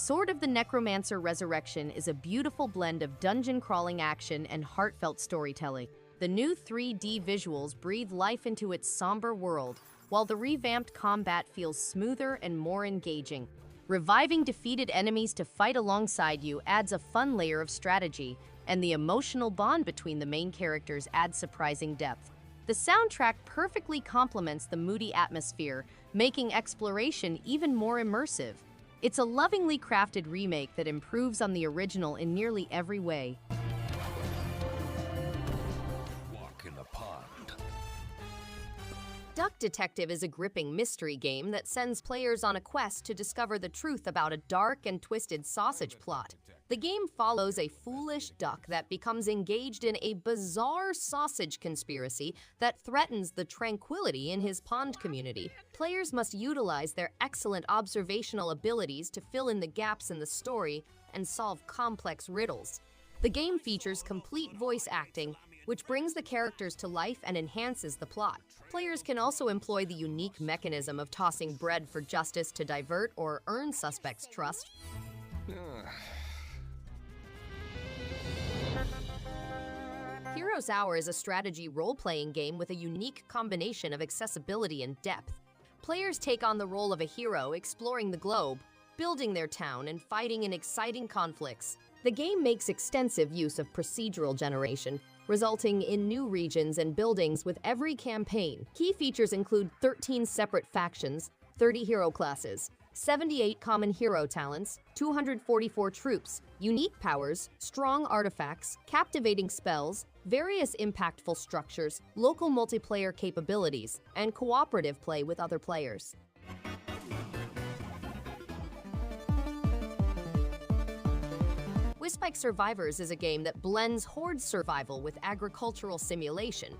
Sword of the Necromancer Resurrection is a beautiful blend of dungeon-crawling action and heartfelt storytelling. The new 3D visuals breathe life into its somber world, while the revamped combat feels smoother and more engaging. Reviving defeated enemies to fight alongside you adds a fun layer of strategy, and the emotional bond between the main characters adds surprising depth. The soundtrack perfectly complements the moody atmosphere, making exploration even more immersive. It's a lovingly crafted remake that improves on the original in nearly every way. Walk in the pond. Duck Detective is a gripping mystery game that sends players on a quest to discover the truth about a dark and twisted sausage plot. The game follows a foolish duck that becomes engaged in a bizarre sausage conspiracy that threatens the tranquility in his pond community. Players must utilize their excellent observational abilities to fill in the gaps in the story and solve complex riddles. The game features complete voice acting, which brings the characters to life and enhances the plot. Players can also employ the unique mechanism of tossing bread for justice to divert or earn suspects' trust. Hero's Hour is a strategy role-playing game with a unique combination of accessibility and depth. Players take on the role of a hero, exploring the globe, building their town, and fighting in exciting conflicts. The game makes extensive use of procedural generation, resulting in new regions and buildings with every campaign. Key features include 13 separate factions, 30 hero classes, 78 common hero talents, 244 troops, unique powers, strong artifacts, captivating spells, various impactful structures, local multiplayer capabilities, and cooperative play with other players. Whispike Survivors is a game that blends horde survival with agricultural simulation.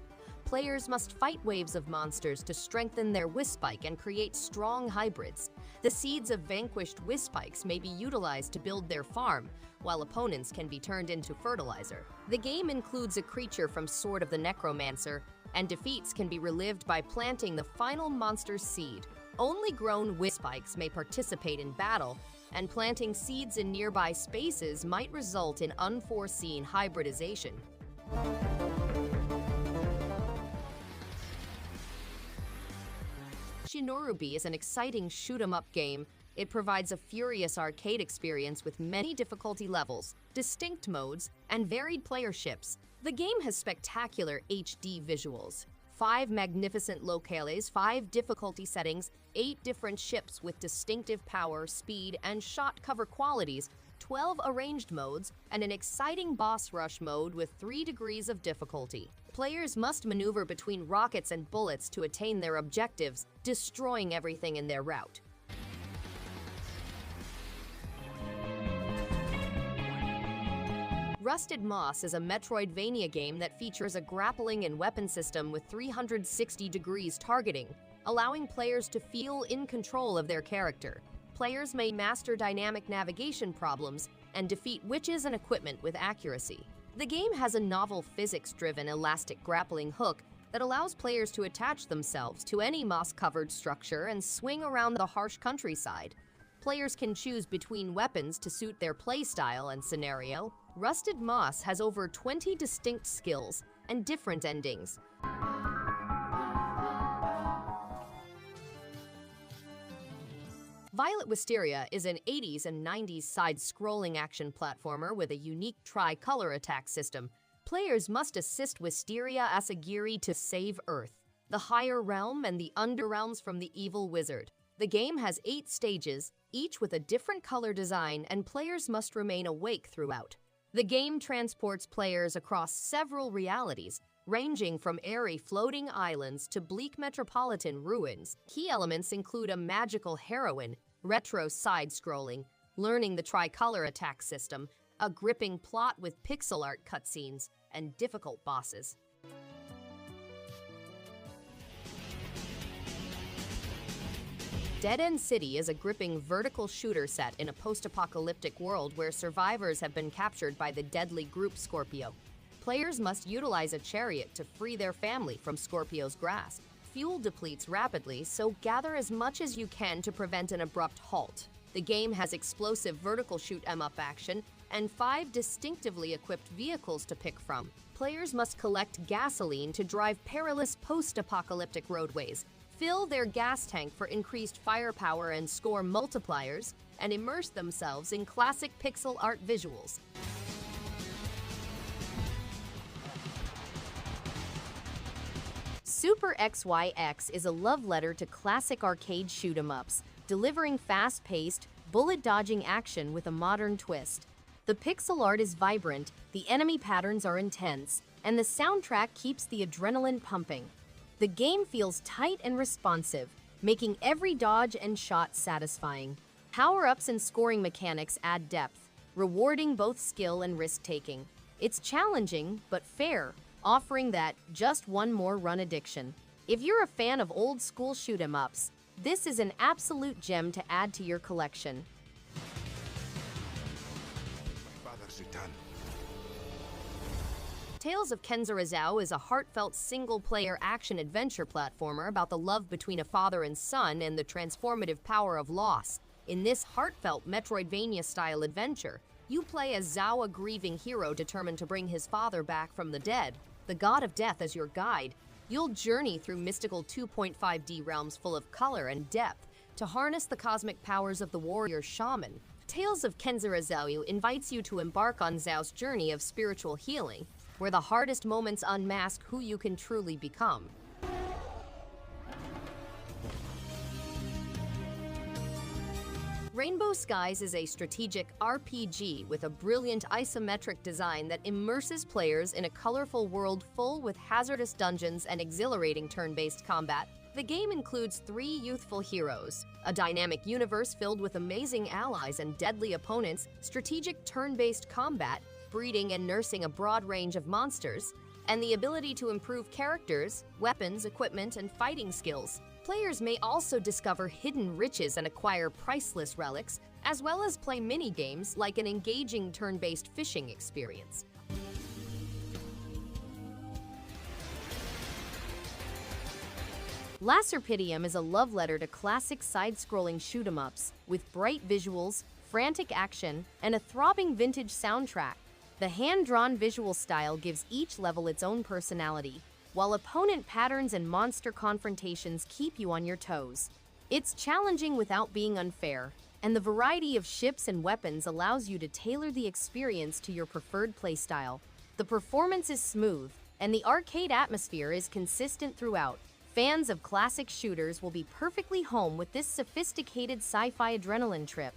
Players must fight waves of monsters to strengthen their Whispike and create strong hybrids. The seeds of vanquished Whispikes may be utilized to build their farm, while opponents can be turned into fertilizer. The game includes a creature from Sword of the Necromancer, and defeats can be relived by planting the final monster's seed. Only grown Whispikes may participate in battle, and planting seeds in nearby spaces might result in unforeseen hybridization. Shinorubi is an exciting shoot-'em-up game. It provides a furious arcade experience with many difficulty levels, distinct modes, and varied playerships. The game has spectacular HD visuals, 5 magnificent locales, 5 difficulty settings, 8 different ships with distinctive power, speed, and shot cover qualities, 12 arranged modes, and an exciting boss rush mode with 3 degrees of difficulty. Players must maneuver between rockets and bullets to attain their objectives, destroying everything in their route. Rusted Moss is a Metroidvania game that features a grappling and weapon system with 360 degrees targeting, allowing players to feel in control of their character. Players may master dynamic navigation problems and defeat witches and equipment with accuracy. The game has a novel physics-driven elastic grappling hook that allows players to attach themselves to any moss-covered structure and swing around the harsh countryside. Players can choose between weapons to suit their playstyle and scenario. Rusted Moss has over 20 distinct skills and different endings. Violet Wisteria is an 80s and 90s side-scrolling action platformer with a unique tri-color attack system. Players must assist Wisteria Asagiri to save Earth, the higher realm and the underrealms from the evil wizard. The game has 8 stages, each with a different color design, and players must remain awake throughout. The game transports players across several realities, ranging from airy floating islands to bleak metropolitan ruins. Key elements include a magical heroine, retro side-scrolling, learning the tricolor attack system, a gripping plot with pixel art cutscenes, and difficult bosses. Dead End City is a gripping vertical shooter set in a post-apocalyptic world where survivors have been captured by the deadly group Scorpio. Players must utilize a chariot to free their family from Scorpio's grasp. Fuel depletes rapidly, so gather as much as you can to prevent an abrupt halt. The game has explosive vertical shoot 'em up action and 5 distinctively equipped vehicles to pick from. Players must collect gasoline to drive perilous post-apocalyptic roadways, fill their gas tank for increased firepower and score multipliers, and immerse themselves in classic pixel art visuals. Super XYX is a love letter to classic arcade shoot 'em ups, delivering fast-paced, bullet-dodging action with a modern twist. The pixel art is vibrant, the enemy patterns are intense, and the soundtrack keeps the adrenaline pumping. The game feels tight and responsive, making every dodge and shot satisfying. Power-ups and scoring mechanics add depth, rewarding both skill and risk-taking. It's challenging, but fair, offering that just one more run addiction. If you're a fan of old-school shoot 'em ups, this is an absolute gem to add to your collection. Tales of Kenzera is a heartfelt single-player action-adventure platformer about the love between a father and son and the transformative power of loss. In this heartfelt Metroidvania-style adventure, you play as Zao, a grieving hero determined to bring his father back from the dead. The god of death as your guide, you'll journey through mystical 2.5D realms full of color and depth to harness the cosmic powers of the warrior shaman. Tales of Kenzera invites you to embark on Zao's journey of spiritual healing, where the hardest moments unmask who you can truly become. Rainbow Skies is a strategic RPG with a brilliant isometric design that immerses players in a colorful world full with hazardous dungeons and exhilarating turn-based combat. The game includes 3 youthful heroes, a dynamic universe filled with amazing allies and deadly opponents, strategic turn-based combat, breeding and nursing a broad range of monsters, and the ability to improve characters, weapons, equipment, and fighting skills. Players may also discover hidden riches and acquire priceless relics, as well as play mini-games like an engaging turn-based fishing experience. LASERPITIUM is a love letter to classic side-scrolling shoot 'em ups with bright visuals, frantic action, and a throbbing vintage soundtrack. The hand-drawn visual style gives each level its own personality, while opponent patterns and monster confrontations keep you on your toes. It's challenging without being unfair, and the variety of ships and weapons allows you to tailor the experience to your preferred playstyle. The performance is smooth, and the arcade atmosphere is consistent throughout. Fans of classic shooters will be perfectly home with this sophisticated sci-fi adrenaline trip.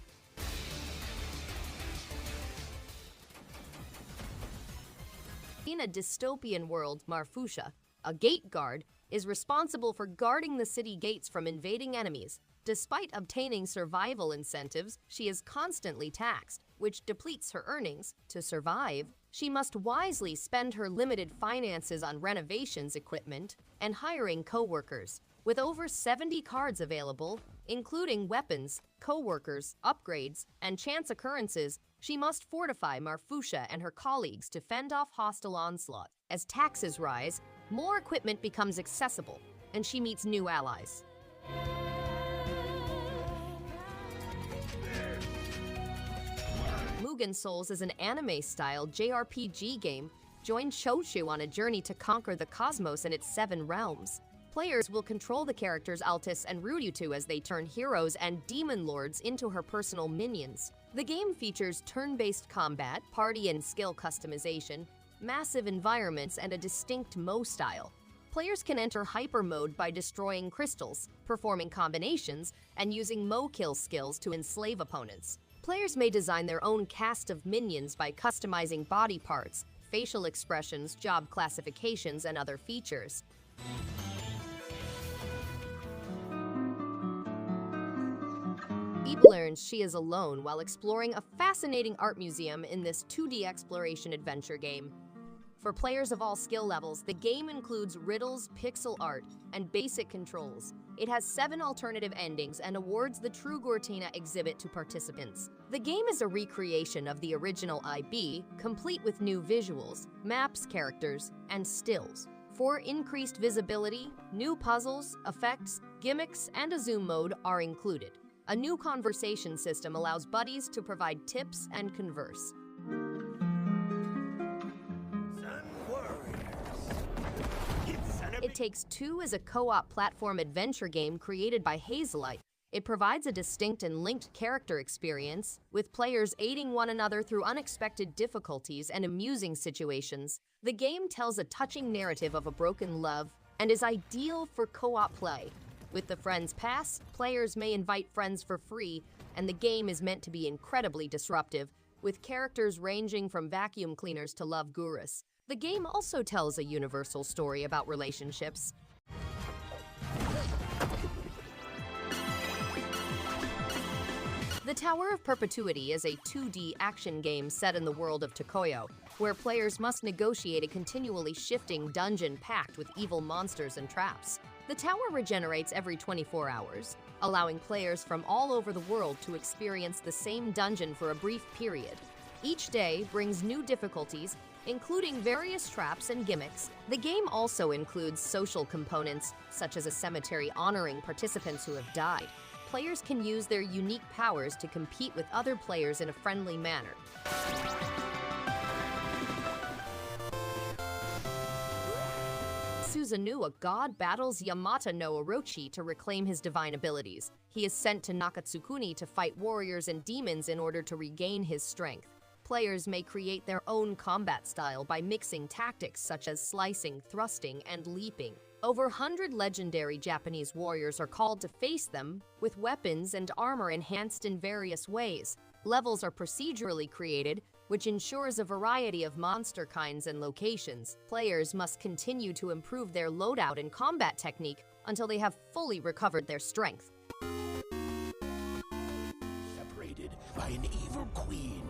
In a dystopian world, Marfusha, a gate guard, is responsible for guarding the city gates from invading enemies. Despite obtaining survival incentives, she is constantly taxed, which depletes her earnings. To survive, she must wisely spend her limited finances on renovations, equipment, and hiring co-workers. With over 70 cards available, including weapons, co-workers, upgrades, and chance occurrences, she must fortify Marfusha and her colleagues to fend off hostile onslaught. As taxes rise, more equipment becomes accessible, and she meets new allies. Mugen Souls is an anime-style JRPG game. Join Shoshu on a journey to conquer the cosmos and its 7 realms. Players will control the characters Altis and Rudyutu as they turn heroes and demon lords into her personal minions. The game features turn-based combat, party and skill customization, massive environments, and a distinct Mo style. Players can enter hyper mode by destroying crystals, performing combinations, and using Mo kill skills to enslave opponents. Players may design their own cast of minions by customizing body parts, facial expressions, job classifications, and other features. Eve learns she is alone while exploring a fascinating art museum in this 2D exploration adventure game. For players of all skill levels, the game includes riddles, pixel art, and basic controls. It has 7 alternative endings and awards the True Gortina exhibit to participants. The game is a recreation of the original IB, complete with new visuals, maps, characters, and stills. For increased visibility, new puzzles, effects, gimmicks, and a zoom mode are included. A new conversation system allows buddies to provide tips and converse. It Takes Two is a co-op platform adventure game created by Hazelight. It provides a distinct and linked character experience, with players aiding one another through unexpected difficulties and amusing situations. The game tells a touching narrative of a broken love and is ideal for co-op play. With the Friends Pass, players may invite friends for free, and the game is meant to be incredibly disruptive, with characters ranging from vacuum cleaners to love gurus. The game also tells a universal story about relationships. The Tower of Perpetuity is a 2D action game set in the world of TOKOYO, where players must negotiate a continually shifting dungeon packed with evil monsters and traps. The tower regenerates every 24 hours, allowing players from all over the world to experience the same dungeon for a brief period. Each day brings new difficulties, including various traps and gimmicks. The game also includes social components, such as a cemetery honoring participants who have died. Players can use their unique powers to compete with other players in a friendly manner. Susanoo, a god, battles Yamata no Orochi to reclaim his divine abilities. He is sent to Nakatsukuni to fight warriors and demons in order to regain his strength. Players may create their own combat style by mixing tactics such as slicing, thrusting, and leaping. Over 100 legendary Japanese warriors are called to face them, with weapons and armor enhanced in various ways. Levels are procedurally created, which ensures a variety of monster kinds and locations. Players must continue to improve their loadout and combat technique until they have fully recovered their strength. Separated by an evil queen.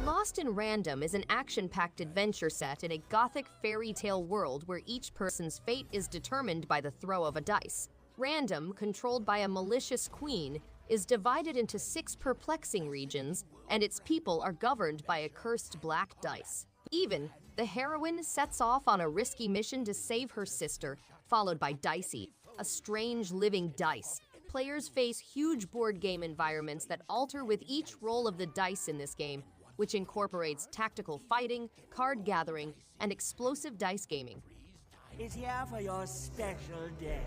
Lost in Random is an action-packed adventure set in a gothic fairy tale world where each person's fate is determined by the throw of a dice. Random, controlled by a malicious queen, is divided into 6 perplexing regions, and its people are governed by a cursed black dice. Even, the heroine sets off on a risky mission to save her sister, followed by Dicey, a strange living dice. Players face huge board game environments that alter with each roll of the dice in this game, which incorporates tactical fighting, card gathering, and explosive dice gaming. Is here for your special day.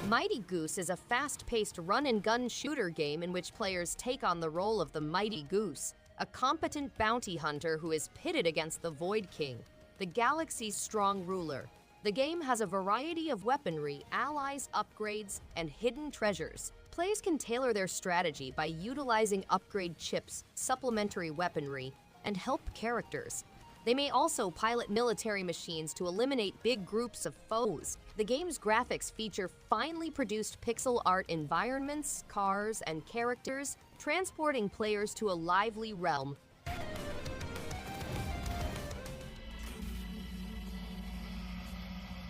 Mighty Goose is a fast-paced run-and-gun shooter game in which players take on the role of the Mighty Goose, a competent bounty hunter who is pitted against the Void King, the galaxy's strong ruler. The game has a variety of weaponry, allies, upgrades, and hidden treasures. Players can tailor their strategy by utilizing upgrade chips, supplementary weaponry, and help characters. They may also pilot military machines to eliminate big groups of foes. The game's graphics feature finely produced pixel art environments, cars, and characters, transporting players to a lively realm.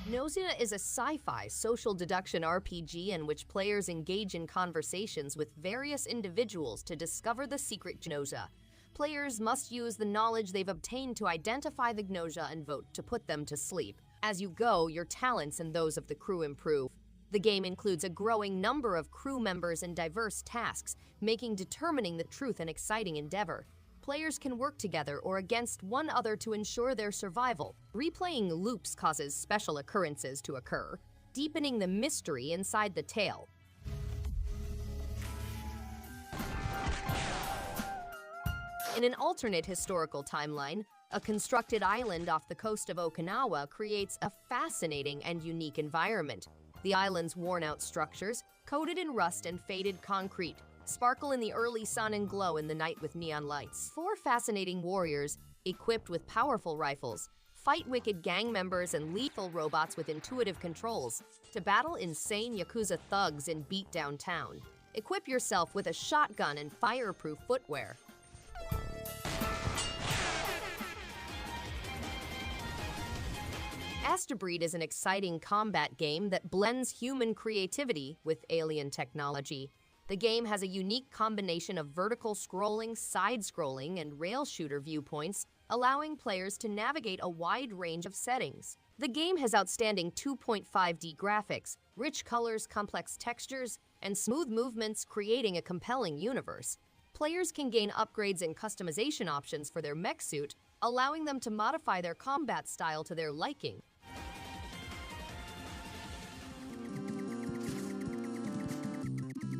Gnosia is a sci-fi social deduction RPG in which players engage in conversations with various individuals to discover the secret Gnosia. Players must use the knowledge they've obtained to identify the Gnosia and vote to put them to sleep. As you go, your talents and those of the crew improve. The game includes a growing number of crew members and diverse tasks, making determining the truth an exciting endeavor. Players can work together or against one other to ensure their survival. Replaying loops causes special occurrences to occur, deepening the mystery inside the tale. In an alternate historical timeline, a constructed island off the coast of Okinawa creates a fascinating and unique environment. The island's worn-out structures, coated in rust and faded concrete, sparkle in the early sun and glow in the night with neon lights. 4 fascinating warriors, equipped with powerful rifles, fight wicked gang members and lethal robots with intuitive controls to battle insane Yakuza thugs in beat-down town. Equip yourself with a shotgun and fireproof footwear. Astebreed is an exciting combat game that blends human creativity with alien technology. The game has a unique combination of vertical scrolling, side-scrolling, and rail shooter viewpoints, allowing players to navigate a wide range of settings. The game has outstanding 2.5D graphics, rich colors, complex textures, and smooth movements, creating a compelling universe. Players can gain upgrades and customization options for their mech suit, allowing them to modify their combat style to their liking.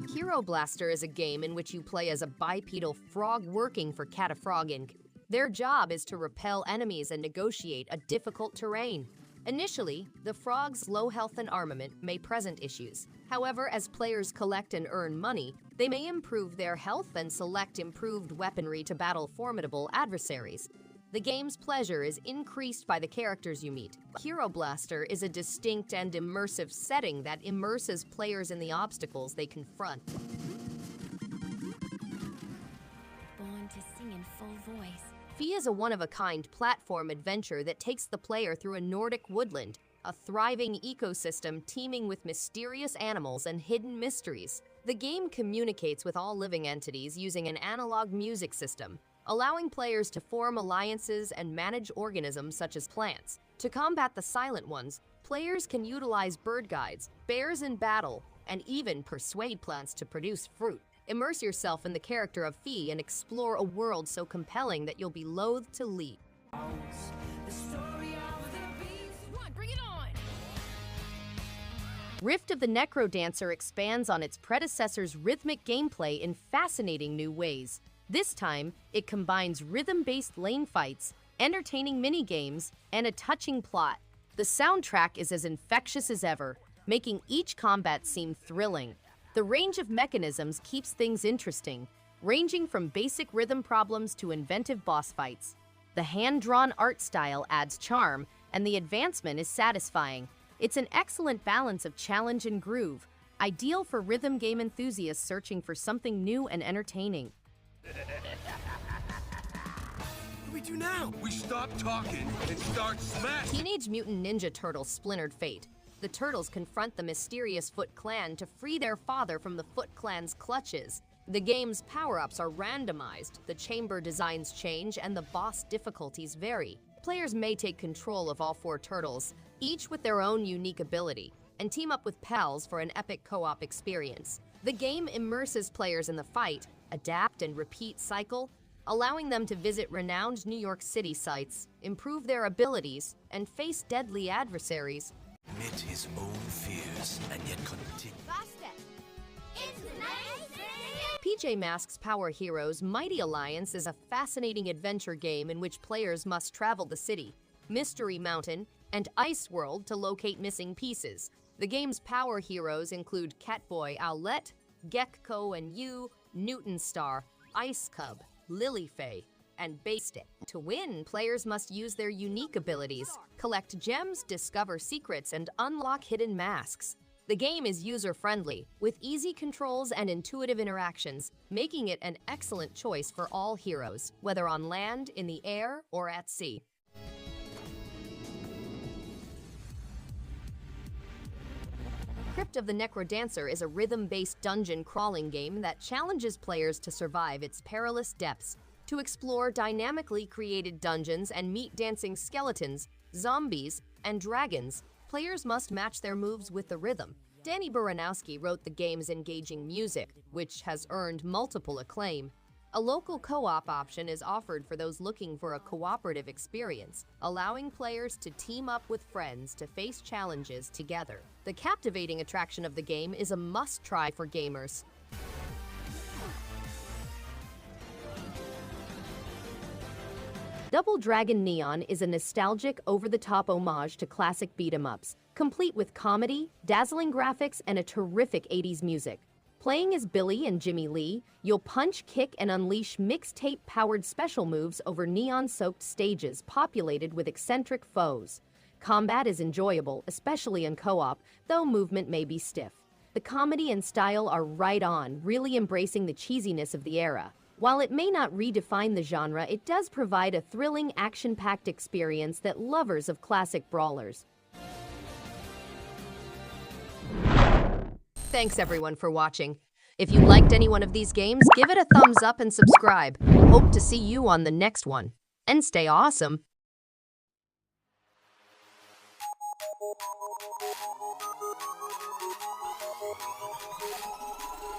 Kero Blaster is a game in which you play as a bipedal frog working for Catafrog Inc. Their job is to repel enemies and negotiate a difficult terrain. Initially, the frog's low health and armament may present issues. However, as players collect and earn money, they may improve their health and select improved weaponry to battle formidable adversaries. The game's pleasure is increased by the characters you meet. Kero Blaster is a distinct and immersive setting that immerses players in the obstacles they confront. Born to sing in full voice. Fee is a one-of-a-kind platform adventure that takes the player through a Nordic woodland, a thriving ecosystem teeming with mysterious animals and hidden mysteries. The game communicates with all living entities using an analog music system, allowing players to form alliances and manage organisms such as plants. To combat the silent ones, players can utilize bird guides, bears in battle, and even persuade plants to produce fruit. Immerse yourself in the character of Fee and explore a world so compelling that you'll be loath to leave. Bring it on! Rift of the NecroDancer expands on its predecessor's rhythmic gameplay in fascinating new ways. This time, it combines rhythm-based lane fights, entertaining mini-games, and a touching plot. The soundtrack is as infectious as ever, making each combat seem thrilling. The range of mechanisms keeps things interesting, ranging from basic rhythm problems to inventive boss fights. The hand-drawn art style adds charm, and the advancement is satisfying. It's an excellent balance of challenge and groove, ideal for rhythm game enthusiasts searching for something new and entertaining. What do we do now? We stop talking and start smashing. Teenage Mutant Ninja Turtles Splintered fate. The Turtles confront the mysterious Foot Clan to free their father from the Foot Clan's clutches. The game's power-ups are randomized, the chamber designs change, and the boss difficulties vary. Players may take control of all 4 turtles, each with their own unique ability, and team up with pals for an epic co-op experience. The game immerses players in the fight, adapt and repeat cycle, allowing them to visit renowned New York City sites, improve their abilities, and face deadly adversaries. Admit his own fears and yet continue. PJ Masks Power Heroes Mighty Alliance is a fascinating adventure game in which players must travel the city, Mystery Mountain, and Ice World to locate missing pieces. The game's power heroes include Catboy Owlette, Gekko and You, Newton Star, Ice Cub, Lilyfay, and Bastet. To win, players must use their unique abilities, collect gems, discover secrets, and unlock hidden masks. The game is user-friendly, with easy controls and intuitive interactions, making it an excellent choice for all heroes, whether on land, in the air, or at sea. Crypt of the NecroDancer is a rhythm-based dungeon crawling game that challenges players to survive its perilous depths. To explore dynamically created dungeons and meet dancing skeletons, zombies, and dragons, players must match their moves with the rhythm. Danny Baranowski wrote the game's engaging music, which has earned multiple acclaim. A local co-op option is offered for those looking for a cooperative experience, allowing players to team up with friends to face challenges together. The captivating attraction of the game is a must-try for gamers. Double Dragon Neon is a nostalgic, over-the-top homage to classic beat-em-ups, complete with comedy, dazzling graphics, and a terrific 80s music. Playing as Billy and Jimmy Lee, you'll punch, kick, and unleash mixtape-powered special moves over neon-soaked stages populated with eccentric foes. Combat is enjoyable, especially in co-op, though movement may be stiff. The comedy and style are right on, really embracing the cheesiness of the era. While it may not redefine the genre, it does provide a thrilling, action-packed experience that lovers of classic brawlers. Thanks everyone for watching. If you liked any one of these games, give it a thumbs up and subscribe. Hope to see you on the next one. And stay awesome!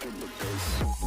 In the face.